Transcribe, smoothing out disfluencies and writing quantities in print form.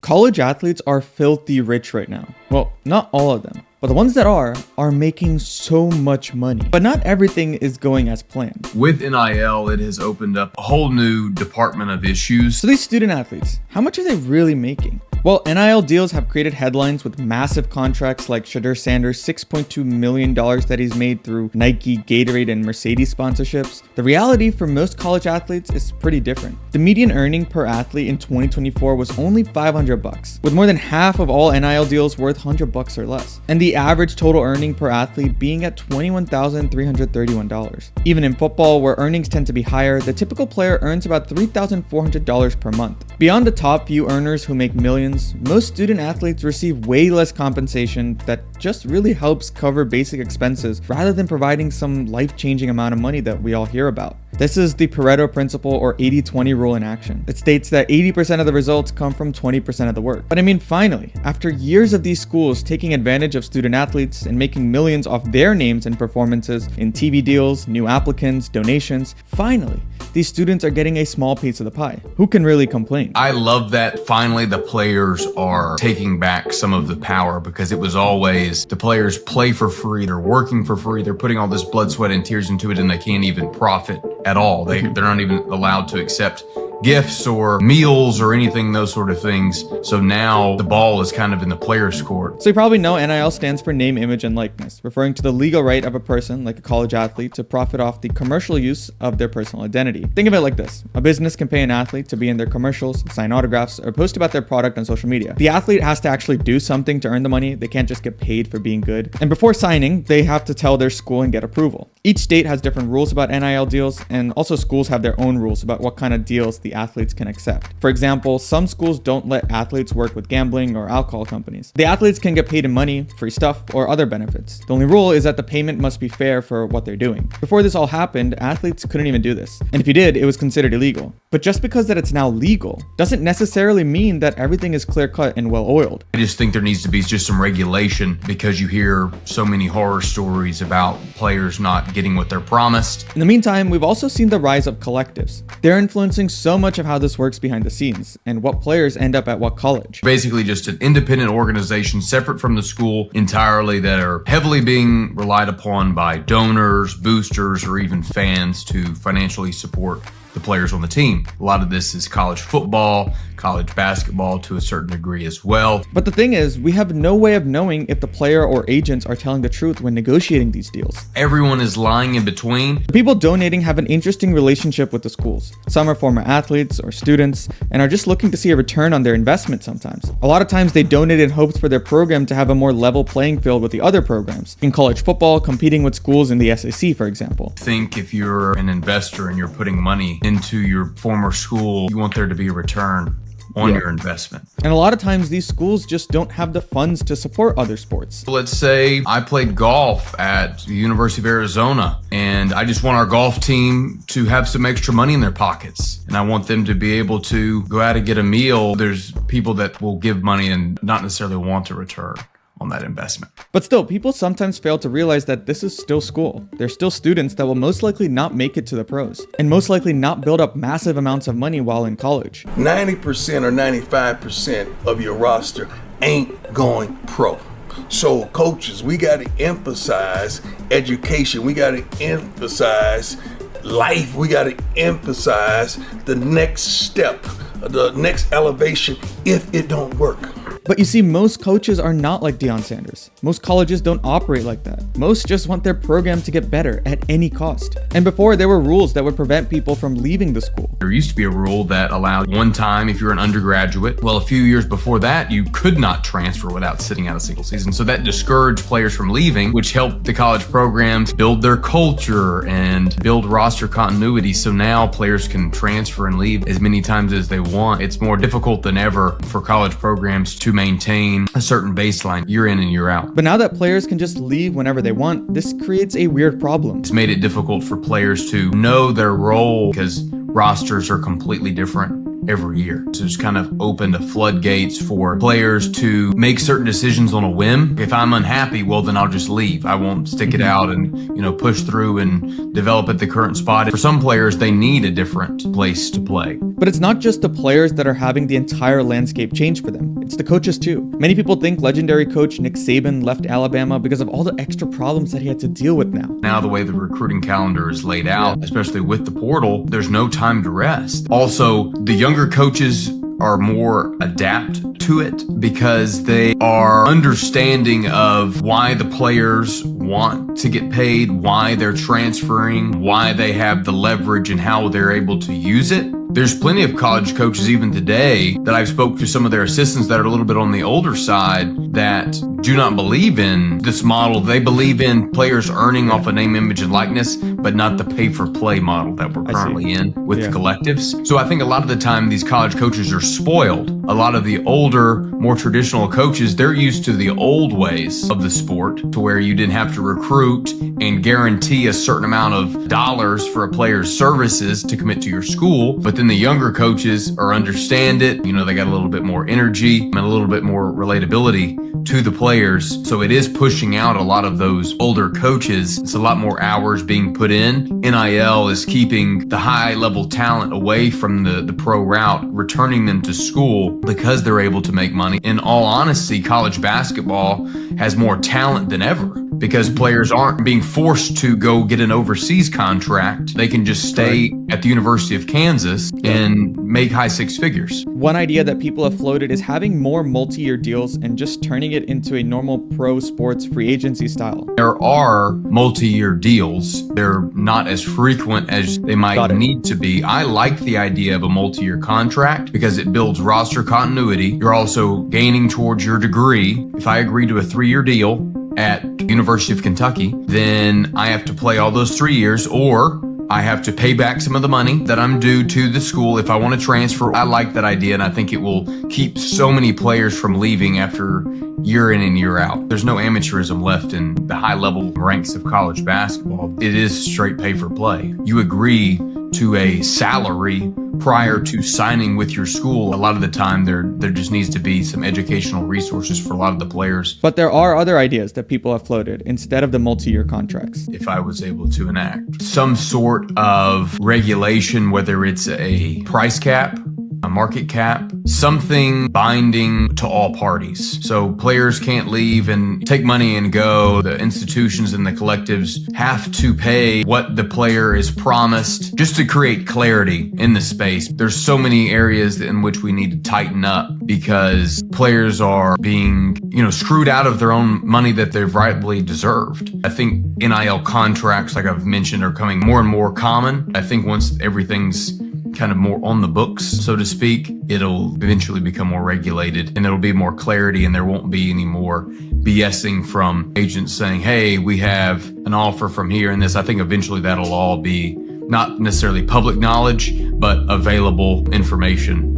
College athletes are filthy rich right now. Well, not all of them, but the ones that are making so much money. But not everything is going as planned. With NIL, it has opened up a whole new department of issues. So these student athletes, how much are they really making? Well, NIL deals have created headlines with massive contracts like Shedeur Sanders' $6.2 million that he's made through Nike, Gatorade, and Mercedes sponsorships. The reality for most college athletes is pretty different. The median earning per athlete in 2024 was only $500, with more than half of all NIL deals worth $100 or less, and the average total earning per athlete being at $21,331. Even in football, where earnings tend to be higher, the typical player earns about $3,400 per month. Beyond the top few earners who make millions, most student athletes receive way less compensation that just really helps cover basic expenses rather than providing some life-changing amount of money that we all hear about. This is the Pareto principle, or 80-20 rule in action. It states that 80% of the results come from 20% of the work. But I mean, finally, after years of these schools taking advantage of student athletes and making millions off their names and performances in TV deals, new applicants, donations, finally, these students are getting a small piece of the pie. Who can really complain? I love that finally the players are taking back some of the power, because it was always the players play for free, they're working for free, they're putting all this blood, sweat, and tears into it, and they can't even profit at all. They're not even allowed to accept gifts or meals or anything, those sort of things. So now the ball is kind of in the player's court. So you probably know NIL stands for name, image, and likeness, referring to the legal right of a person, like a college athlete, to profit off the commercial use of their personal identity. Think of it like this. A business can pay an athlete to be in their commercials, sign autographs, or post about their product on social media. The athlete has to actually do something to earn the money. They can't just get paid for being good. And before signing, they have to tell their school and get approval. Each state has different rules about NIL deals, and also schools have their own rules about what kind of deals the athletes can accept. For example, some schools don't let athletes work with gambling or alcohol companies. The athletes can get paid in money, free stuff, or other benefits. The only rule is that the payment must be fair for what they're doing. Before this all happened, athletes couldn't even do this. And if you did, it was considered illegal. But just because that it's now legal doesn't necessarily mean that everything is clear-cut and well-oiled. I just think there needs to be just some regulation, because you hear so many horror stories about players not getting what they're promised. In the meantime, we've also seen the rise of collectives. They're influencing so much of how this works behind the scenes and what players end up at what college. Basically just an independent organization separate from the school entirely, that are heavily being relied upon by donors, boosters, or even fans to financially support the players on the team. A lot of this is college football, college basketball to a certain degree as well. But the thing is, we have no way of knowing if the player or agents are telling the truth when negotiating these deals. Everyone is lying in between. The people donating have an interesting relationship with the schools. Some are former athletes or students and are just looking to see a return on their investment sometimes. A lot of times they donate in hopes for their program to have a more level playing field with the other programs. In college football, competing with schools in the SEC, for example. I think if you're an investor and you're putting money into your former school, you want there to be a return on your investment. And a lot of times these schools just don't have the funds to support other sports. Let's say I played golf at the University of Arizona, and I just want our golf team to have some extra money in their pockets, and I want them to be able to go out and get a meal. There's people that will give money and not necessarily want a return on that investment. But still, people sometimes fail to realize that this is still school. They're still students that will most likely not make it to the pros, and most likely not build up massive amounts of money while in college. 90% or 95% of your roster ain't going pro. So coaches, we got to emphasize education. We got to emphasize life. We got to emphasize the next step, the next elevation if it don't work. But you see, most coaches are not like Deion Sanders. Most colleges don't operate like that. Most just want their program to get better at any cost. And before, there were rules that would prevent people from leaving the school. There used to be a rule that allowed one time if you're an undergraduate. Well, a few years before that, you could not transfer without sitting out a single season. So that discouraged players from leaving, which helped the college programs build their culture and build roster continuity. So now players can transfer and leave as many times as they want. It's more difficult than ever for college programs to maintain a certain baseline year in and year out. But now that players can just leave whenever they want, this creates a weird problem. It's made it difficult for players to know their role, because rosters are completely different every year. So it's kind of opened the floodgates for players to make certain decisions on a whim. If I'm unhappy, well, then I'll just leave. I won't stick it out and, push through and develop at the current spot. For some players, they need a different place to play. But it's not just the players that are having the entire landscape change for them. It's the coaches too. Many people think legendary coach Nick Saban left Alabama because of all the extra problems that he had to deal with now. Now the way the recruiting calendar is laid out, especially with the portal, there's no time to rest. Also, the younger coaches are more adept to it because they are understanding of why the players want to get paid, why they're transferring, why they have the leverage and how they're able to use it. There's plenty of college coaches even today that I've spoke to some of their assistants that are a little bit on the older side that do not believe in this model. They believe in players earning off a name, image, and likeness, but not the pay-for-play model that we're currently in with the collectives. So I think a lot of the time these college coaches are spoiled. A lot of the older, more traditional coaches, they're used to the old ways of the sport to where you didn't have to recruit and guarantee a certain amount of dollars for a player's services to commit to your school. But then the younger coaches understand it. You know, they got a little bit more energy and a little bit more relatability to the players. So it is pushing out a lot of those older coaches. It's a lot more hours being put in. NIL is keeping the high level talent away from the pro route, returning them to school because they're able to make money. In all honesty, college basketball has more talent than ever because players aren't being forced to go get an overseas contract. They can just stay at the University of Kansas and make high six figures. One idea that people have floated is having more multi-year deals and just turning it into a normal pro sports free agency style. There are multi-year deals. They're not as frequent as they might need to be. I like the idea of a multi-year contract because it builds roster continuity. You're also gaining towards your degree. If I agree to a 3-year deal at University of Kentucky, then I have to play all those 3 years, or I have to pay back some of the money that I'm due to the school if I want to transfer. I like that idea, and I think it will keep so many players from leaving after year in and year out. There's no amateurism left in the high-level ranks of college basketball. It is straight pay for play. You agree to a salary prior to signing with your school. A lot of the time there just needs to be some educational resources for a lot of the players. But there are other ideas that people have floated instead of the multi-year contracts. If I was able to enact some sort of regulation, whether it's a price cap, a market cap, something binding to all parties. So players can't leave and take money and go. The institutions and the collectives have to pay what the player is promised just to create clarity in the space. There's so many areas in which we need to tighten up because players are being, screwed out of their own money that they've rightfully deserved. I think NIL contracts, like I've mentioned, are coming more and more common. I think once everything's kind of more on the books, so to speak, it'll eventually become more regulated and there'll be more clarity and there won't be any more BSing from agents saying, hey, we have an offer from here and this. I think eventually that'll all be not necessarily public knowledge, but available information.